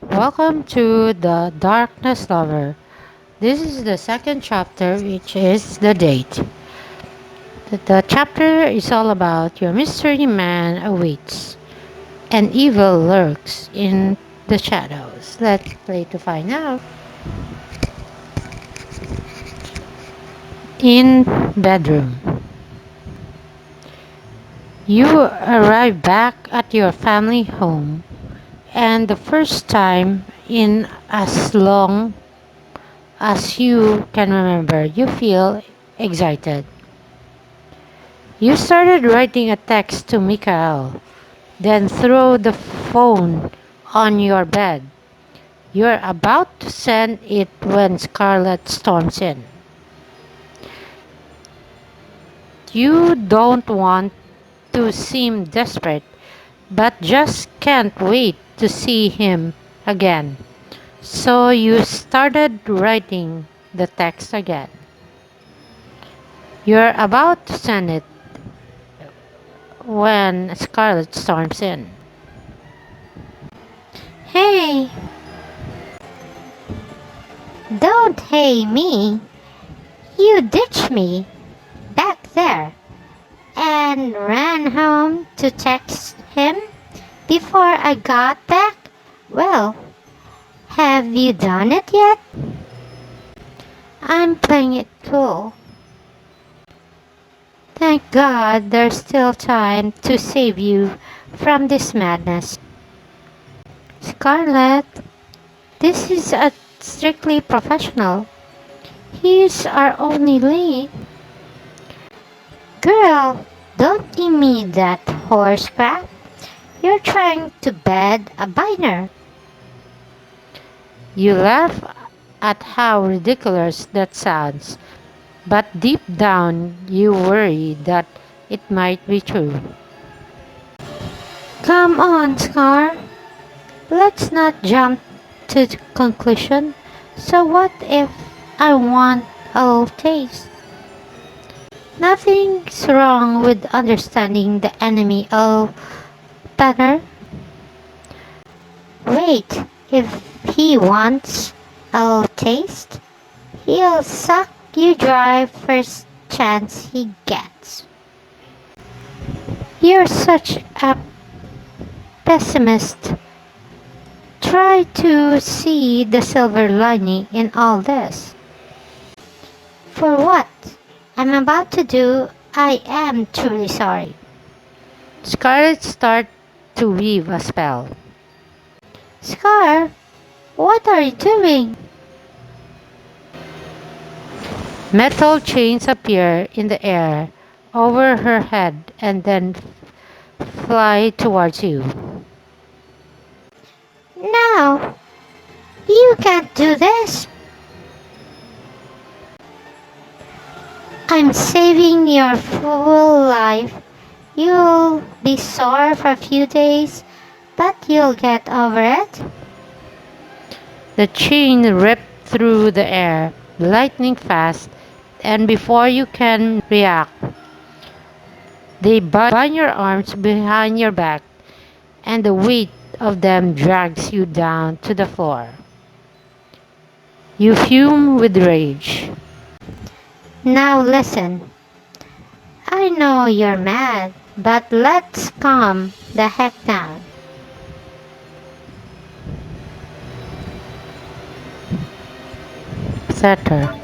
Welcome to The Darkness Lover. This is the second chapter, which is The Date. The chapter is all about your mystery man awaits, and evil lurks in the shadows. Let's play to find out. In bedroom. You arrive back at your family home, and the first time in as long as you can remember, you feel excited. You started writing a text to Mikael, then throw the phone on your bed. You're about to send it when Scarlett storms in. You don't want to seem desperate, but just can't wait to see him again. So you started writing the text again. You're about to send it when Scarlett storms in. Hey, don't hey me. You ditched me back there and ran home to text him before I got back. Well, have you done it yet? I'm playing it cool. Thank God there's still time to save you from this madness. Scarlett, this is a strictly professional. He's our only lead. Girl, don't give me that horse crap. You're trying to bed a biner. You laugh at how ridiculous that sounds, but deep down you worry that it might be true. Come on, Scar. Let's not jump to the conclusion. So what if I want a little taste? Nothing's wrong with understanding the enemy a little better. Wait, if he wants a little taste, he'll suck you dry first chance he gets. You're such a pessimist. Try to see the silver lining in all this. For what I'm about to do, I am truly sorry. Scarlet starts to weave a spell. Scar, what are you doing? Metal chains appear in the air over her head and then fly towards you. No, you can't do this. I'm saving your full life. You'll be sore for a few days, but you'll get over it. The chain ripped through the air, lightning fast, and before you can react, they bind your arms behind your back, and the weight of them drags you down to the floor. You fume with rage. Now listen, I know you're mad, but let's calm the heck down. Setter.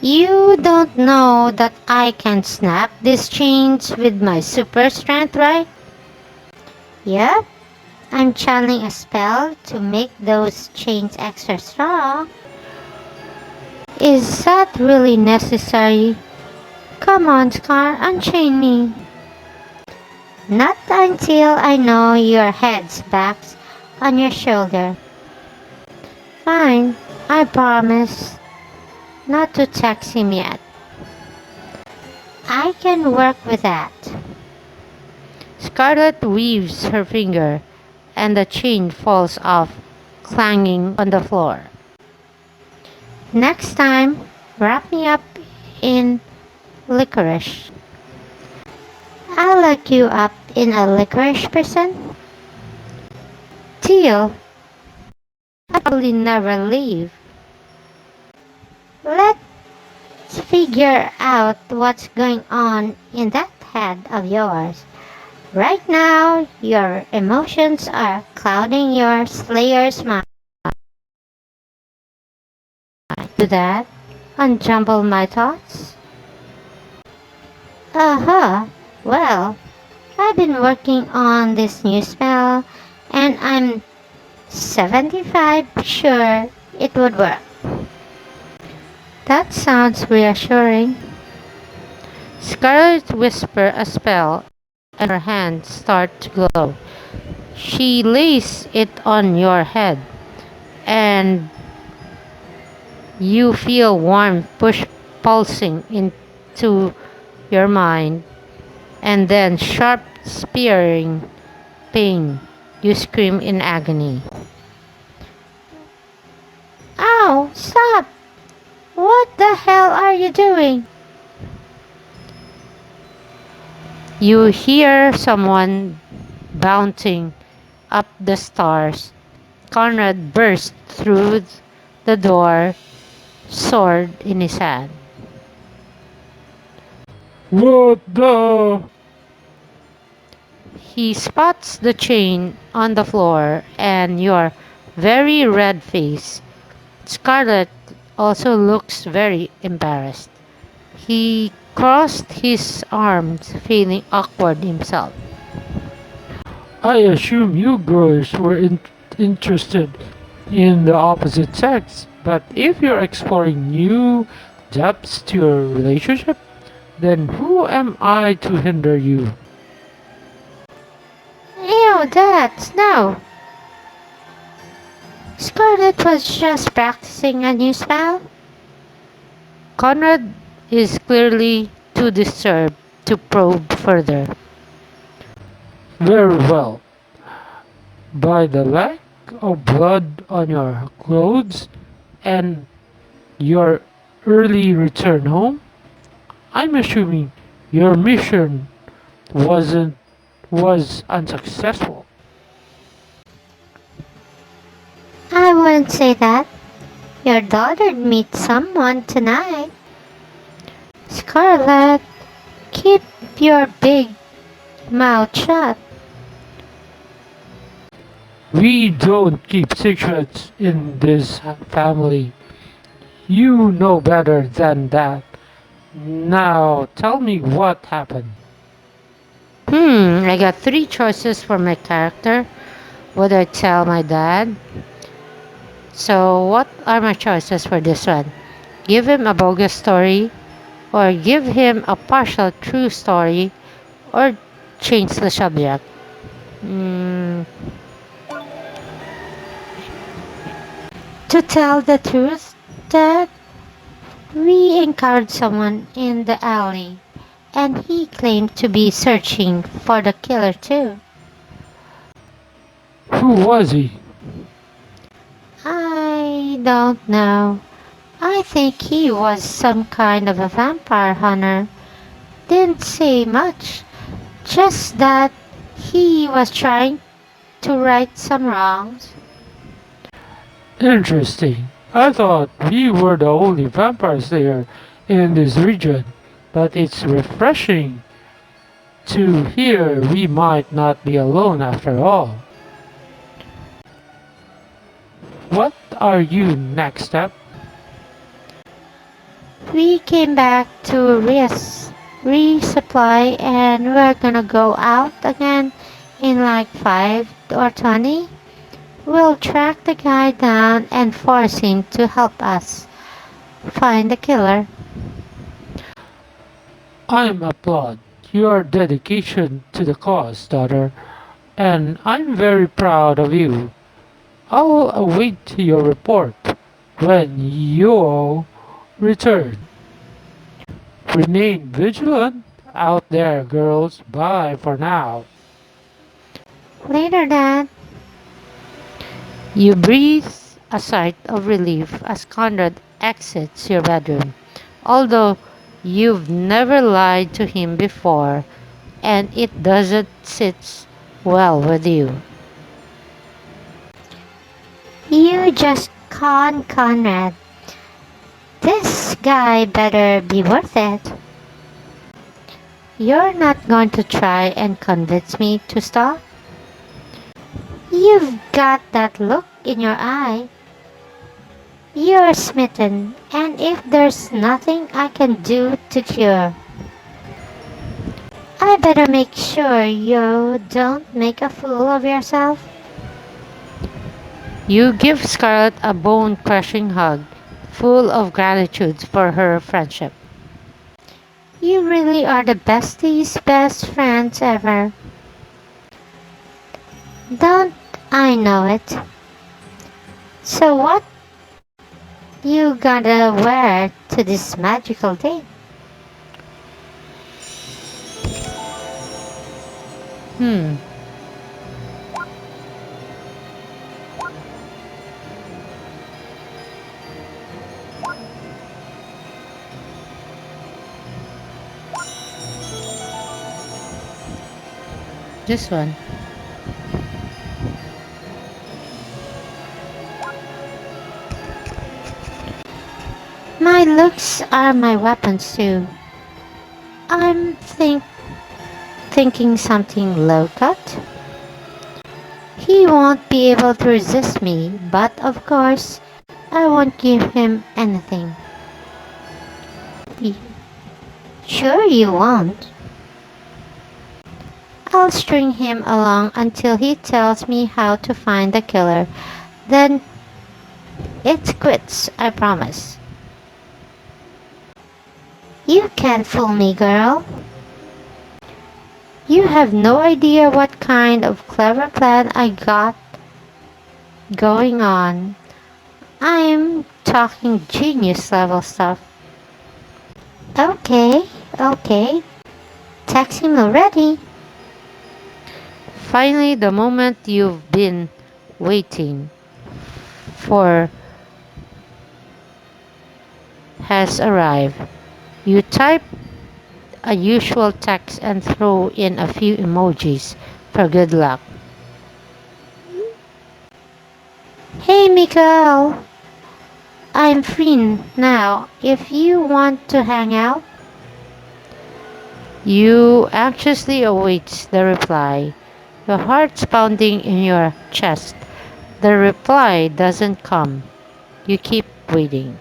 You don't know that I can snap these chains with my super strength, right? Yep, I'm channeling a spell to make those chains extra strong. Is that really necessary? Come on, Scar, unchain me. Not until I know your head's back on your shoulder. Fine, I promise not to text him yet. I can work with that. Scarlet weaves her finger, and the chain falls off, clanging on the floor. Next time, wrap me up in licorice. I'll lock you up in a licorice person. deal. I'll probably never leave. Let's figure out what's going on in that head of yours. Right now, your emotions are clouding your slayer's mind. Do that? Unjumble my thoughts? Uh-huh. Well, I've been working on this new spell, and I'm 75 sure it would work. That sounds reassuring. Scarlet whispers a spell and her hands start to glow. She lays it on your head and you feel warm push pulsing into your mind and then sharp spearing pain. You scream in agony. Ow! Stop! What the hell are you doing? You hear someone bouncing up the stairs. Conrad burst through the door, sword in his hand. What the? He spots the chain on the floor and your very red face. Scarlet also looks very embarrassed. He crossed his arms, feeling awkward himself. I assume you girls were interested in the opposite sex, but if you're exploring new depths to your relationship, then who am I to hinder you? Ew, that's no. Scarlet was just practicing a new spell. Conrad is clearly too disturbed to probe further. Very well. By the lack of blood on your clothes and your early return home, I'm assuming your mission wasn't was unsuccessful. I wouldn't say that. Your daughter'd meet someone tonight. Scarlet, keep your big mouth shut. We don't keep secrets in this family. You know better than that. Now tell me what happened. I got three choices for my character. Would I tell my dad? So, what are my choices for this one? Give him a bogus story, or give him a partial true story, or change the subject. Mm, To tell the truth, Dad, we encountered someone in the alley, and he claimed to be searching for the killer too. Who was he? I don't know. I think he was some kind of a vampire hunter. Didn't say much, just that he was trying to right some wrongs. Interesting. I thought we were the only vampire slayer in this region, but it's refreshing to hear we might not be alone after all. What are you next step? We came back to resupply and we're gonna go out again in like 5 or 20. We'll track the guy down and force him to help us find the killer. I'm applaud your dedication to the cause, daughter, and I'm very proud of you. I'll await your report when you return. Remain vigilant out there, girls. Bye for now. Later, Dad. you breathe a sigh of relief as Conrad exits your bedroom. Although you've never lied to him before, and it doesn't sit well with you. You just Conrad. This guy better be worth it. You're not going to try and convince me to stop? You've got that look in your eye. You're smitten, and if there's nothing I can do to cure, I better make sure you don't make a fool of yourself. You give Scarlett a bone crushing hug, full of gratitude for her friendship. You really are the bestie's best friends ever. Don't I know it? So what you gotta wear to this magical date? Hmm, this one. My looks are my weapons too. I'm thinking something low cut. He won't be able to resist me, but of course, I won't give him anything. Y- Sure you won't. I'll string him along until he tells me how to find the killer. Then it quits, I promise. You can't fool me, girl. You have no idea what kind of clever plan I got going on. I'm talking genius level stuff. Okay, okay. Text him already. Finally, the moment you've been waiting for has arrived. You type a usual text and throw in a few emojis for good luck. Hey, Mikael. I'm free now. If you want to hang out, You anxiously await the reply, your heart's pounding in your chest. The reply doesn't come. You keep waiting.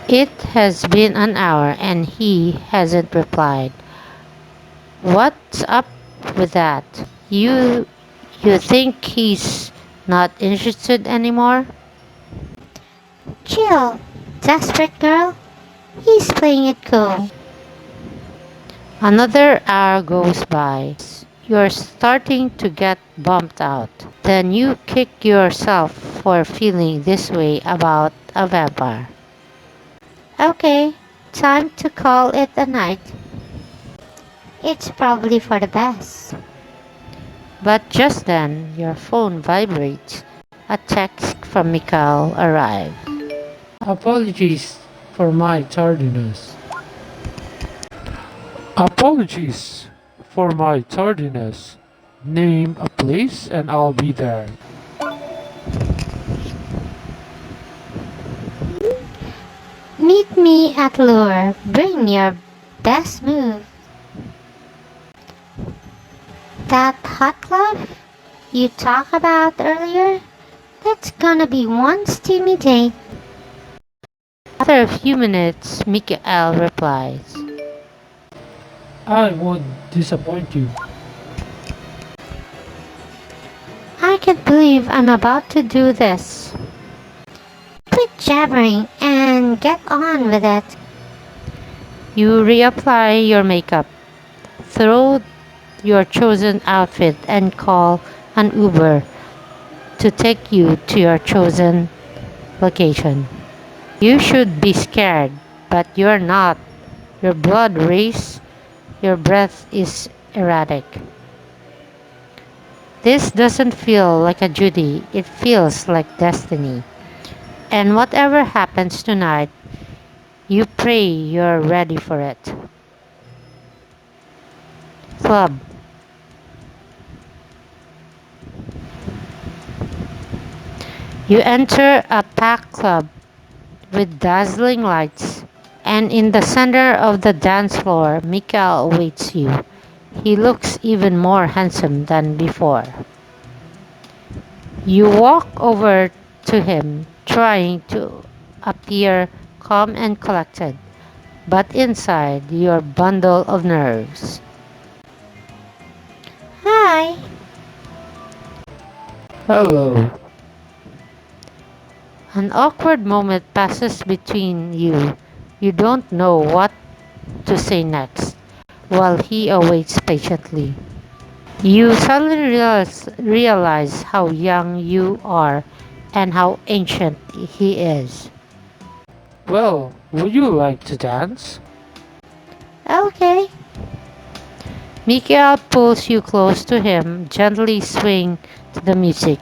It has been an hour and he hasn't replied. What's up with that? You think he's not interested anymore? chill. Desperate girl. He's playing it cool. Another hour goes by. You're starting to get bumped out. Then you kick yourself for feeling this way about a vampire. Okay, time to call it a night. It's probably for the best. But just then, your phone vibrates. A text from Mikhail arrived. Apologies for my tardiness. Apologies for my tardiness. Name a place and I'll be there. Meet me at Lure. Bring your best move. That hot club you talked about earlier? That's gonna be one steamy day. After a few minutes, Mikhail replies. I won't disappoint you. I can't believe I'm about to do this. Quit jabbering and get on with it. You reapply your makeup, throw your chosen outfit, and call an Uber to take you to your chosen location. You should be scared, but you're not. Your blood races, your breath is erratic. This doesn't feel like a duty, it feels like destiny. And whatever happens tonight, you pray you're ready for it. Club. You enter a packed club with dazzling lights, and in the center of the dance floor, Mikael awaits you. He looks even more handsome than before. You walk over to him, trying to appear calm and collected, but inside you're a bundle of nerves. Hi. Hello. An awkward moment passes between you. You don't know what to say next, while he awaits patiently. You suddenly realize how young you are and how ancient he is. Well, would you like to dance? Okay. Mikael pulls you close to him, gently swaying to the music.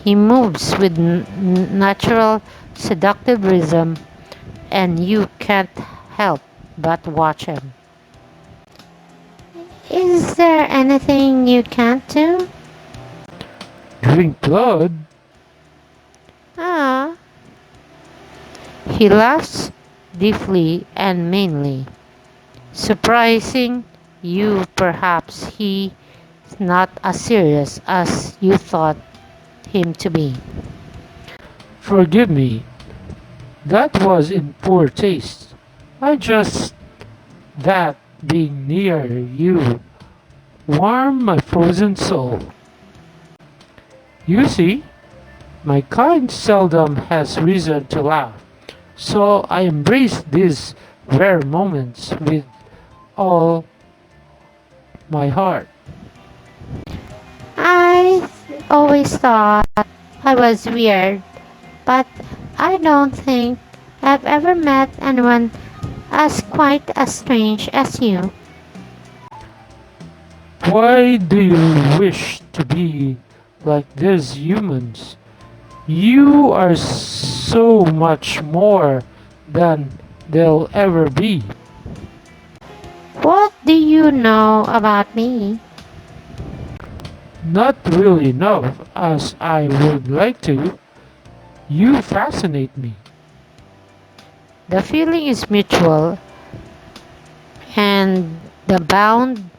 He moves with natural, seductive rhythm, and you can't help but watch him. Is there anything you can't do? Drink blood? Ah, he laughs deeply and mainly, surprising you. Perhaps he's not as serious as you thought him to be. Forgive me, that was in poor taste. I just that being near you warmed my frozen soul. You see, my kind seldom has reason to laugh, so I embrace these rare moments with all my heart. I always thought I was weird, but I don't think I've ever met anyone as quite as strange as you. Why do you wish to be like these humans? You are so much more than they'll ever be. What do you know about me? Not really enough as I would like to. You fascinate me. The feeling is mutual, and the bond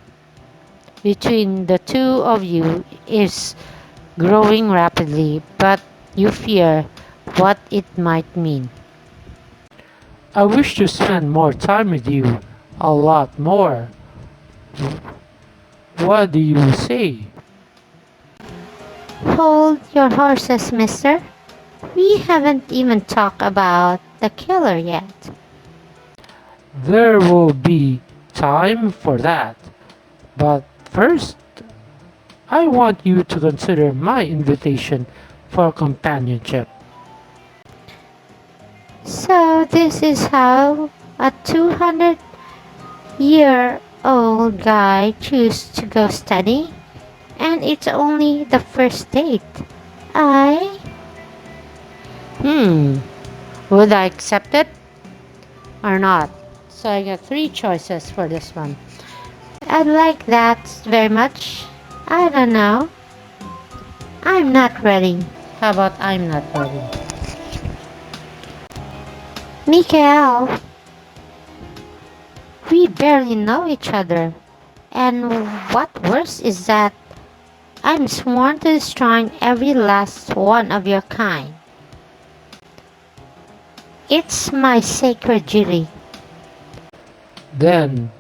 between the two of you is growing rapidly, but you fear what it might mean. I wish to spend more time with you. A lot more. What do you say? Hold your horses, mister. We haven't even talked about the killer yet. There will be time for that. But first, I want you to consider my invitation for companionship. So, this is how a 200-year-old guy chooses to go study, and it's only the first date. I Hmm, would I accept it or not? So I got three choices for this one. I'd like that very much. I don't know. I'm not ready. How about I'm not ready? Mikael, we barely know each other. And what worse is that I'm sworn to destroying every last one of your kind. It's my sacred duty. Then,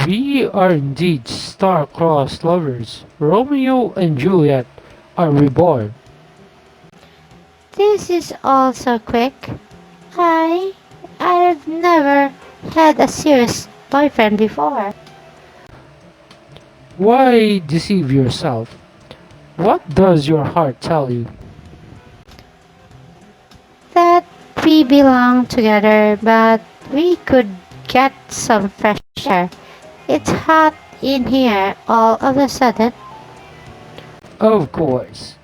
we are indeed star-crossed lovers. Romeo and Juliet are reborn. This is all so quick. I I've never had a serious boyfriend before. Why deceive yourself? What does your heart tell you? That we belong together, but we could get some fresh air. It's hot in here all of a sudden. Of course.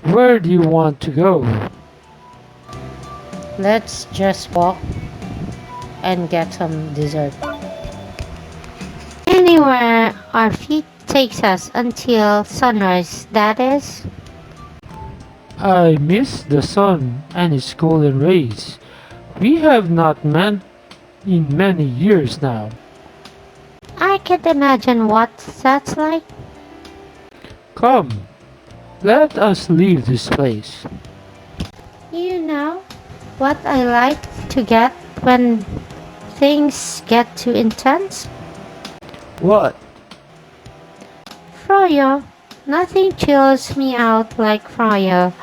Where do you want to go? Let's just walk and get some dessert. Anywhere our feet takes us until sunrise, that is. I miss the sun and its golden rays. We have not met in many years now. I can't imagine what that's like. Come, let us leave this place. You know what I like to get when things get too intense? What? Froyo. Nothing chills me out like Froyo.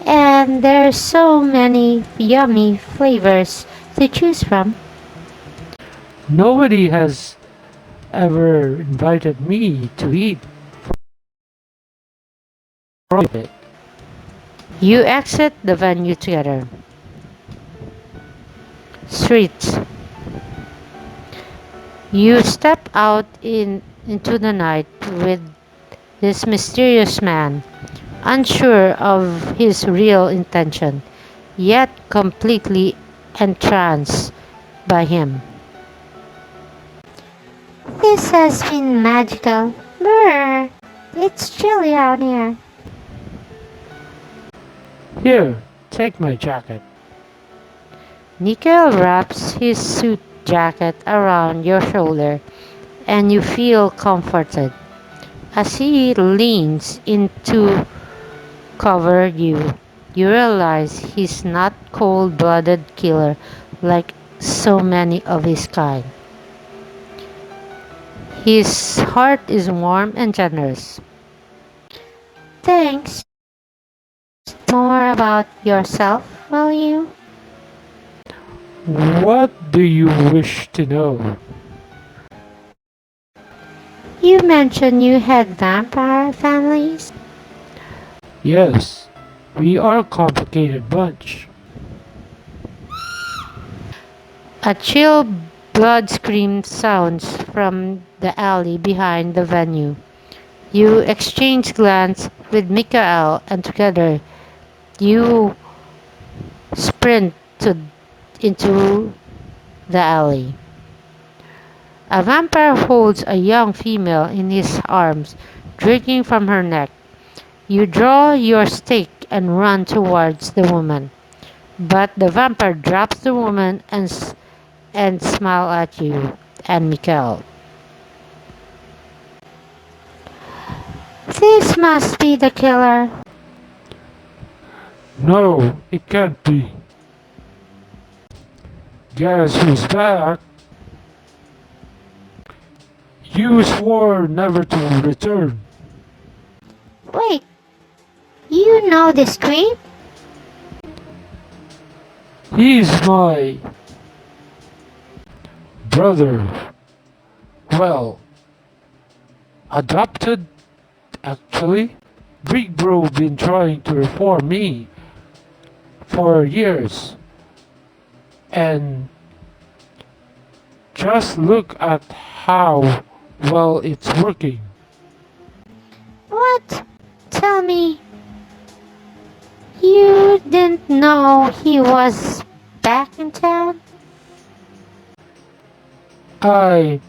And there's so many yummy flavors to choose from. Nobody has ever invited me to eat from it. You exit the venue together. Streets. You step out into the night with this mysterious man, unsure of his real intention, yet completely entranced by him. This has been magical. Brr, it's chilly out here. Here, take my jacket. Nickel wraps his suit jacket around your shoulder and you feel comforted. As he leans in to cover you, you realize he's not cold-blooded killer like so many of his kind. His heart is warm and generous. Thanks. More about yourself, will you? What do you wish to know? You mentioned you had vampire families. Yes, we are a complicated bunch. A chill blood scream sounds from the alley behind the venue. You exchange glance with Mikael and together you sprint into the alley. A vampire holds a young female in his arms, drinking from her neck. You draw your stake and run towards the woman, but the vampire drops the woman and smiles at you and Mikael. This must be the killer. No, it can't be. Guess who's back? You swore never to return. Wait, you know this creep? He's my brother. Well, adopted, actually. Big Bro been trying to reform me for years. And just look at how well it's working. What? Tell me, you didn't know he was back in town? I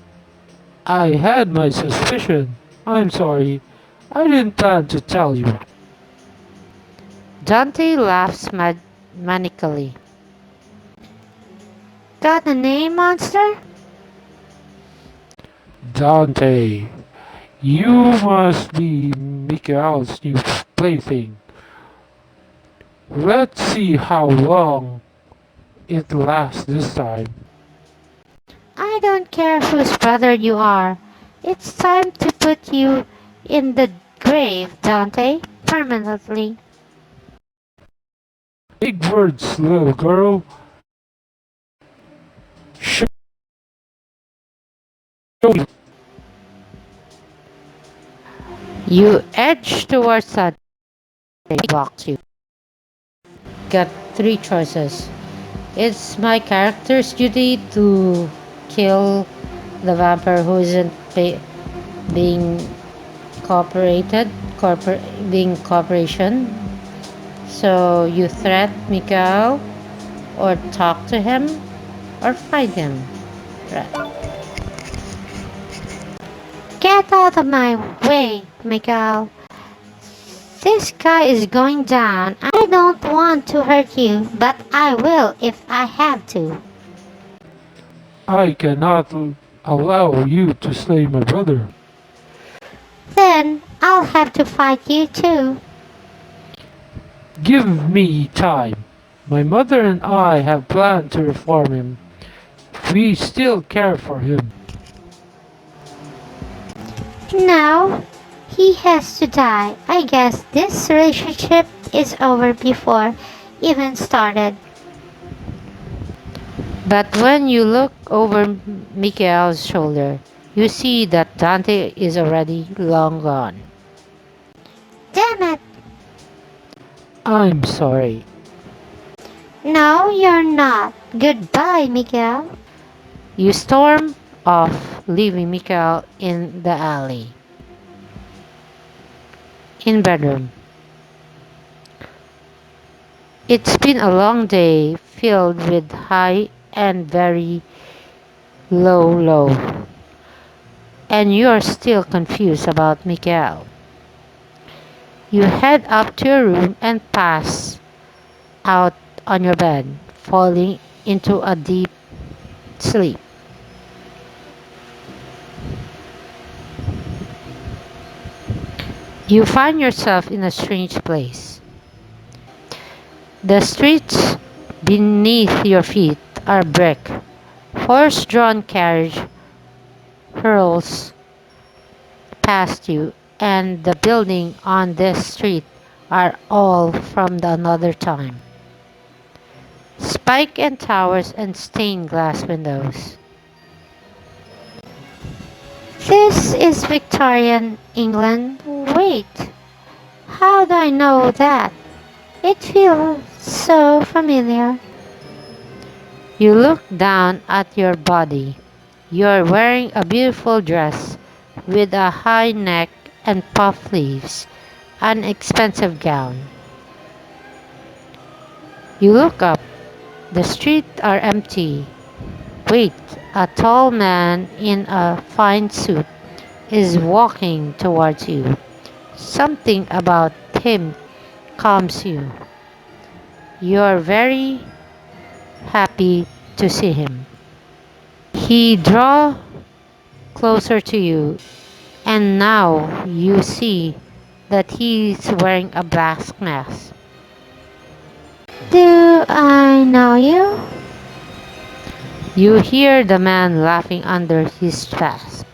I had my suspicion. I'm sorry. I didn't plan to tell you. Dante laughs manically. Got a name, monster? Dante, you must be Mikael's new plaything. Let's see how long it lasts this time. I don't care whose brother you are. It's time to put you in the grave, Dante, permanently. Big words, little girl. Show me. You edge towards Dante. He blocks you. Got three choices. It's my character's duty to kill the vampire who isn't being cooperated, being cooperation. So you threat Mikael, or talk to him, or fight him. Right. Get out of my way, Miguel. This guy is going down. I don't want to hurt you, but I will if I have to. I cannot allow you to slay my brother. Then I'll have to fight you too. Give me time. My mother and I have planned to reform him. We still care for him. Now, he has to die. I guess this relationship is over before even started. But when you look over Mikael's shoulder, you see that Dante is already long gone. Damn it! I'm sorry. No, you're not. Goodbye, Miguel. You storm off, leaving Mikael in the alley. In bedroom. It's been a long day filled with high and very low, and you're still confused about Mikael. You head up to your room and pass out on your bed, falling into a deep sleep. You find yourself in a strange place. The streets beneath your feet are brick. Horse-drawn carriage hurls past you, and the buildings on this street are all from another time. Spike and towers and stained glass windows. This is Victorian England. Wait, how do I know that? It feels so familiar. You look down at your body. You're wearing a beautiful dress with a high neck and puff sleeves, an expensive gown. You look up. The streets are empty. Wait, a tall man in a fine suit is walking towards you. Something about him calms you. You're very happy to see him. He draws closer to you, and now you see that he's wearing a black mask. Do I know you? You hear the man laughing under his mask.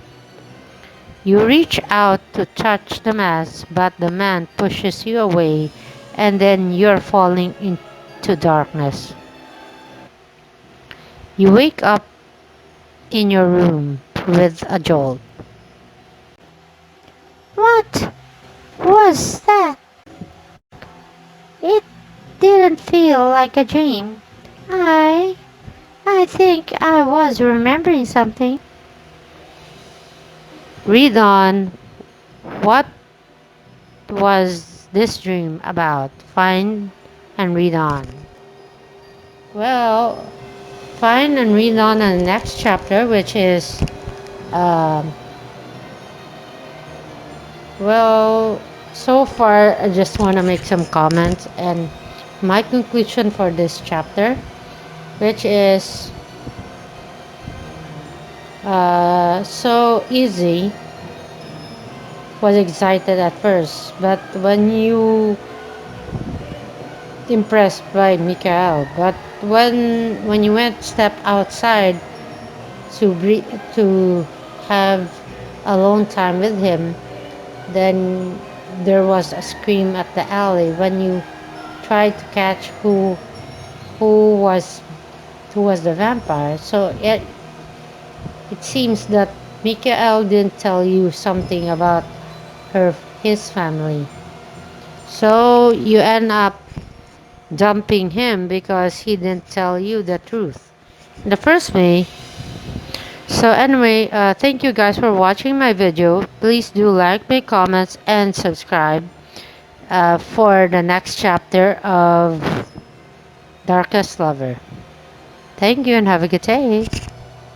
You reach out to touch the mask, but the man pushes you away, and then you're falling into darkness. You wake up in your room with a jolt. What was that? It didn't feel like a dream. I I think I was remembering something. Read on. What was this dream about? Find and read on. Well, find and read on in the next chapter, which is, um, well, so far I just want to make some comments and my conclusion for this chapter, which is so easy. Was excited at first, but when you impressed by Mikael, but when you went step outside to to have alone time with him, then there was a scream at the alley when you tried to catch who was who was the vampire. So it seems that Mikael didn't tell you something about his family. So you end up dumping him because he didn't tell you the truth in the first way. So anyway, thank you guys for watching my video. Please do like, make comments, and subscribe for the next chapter of Darkest Lover. Thank you and have a good day.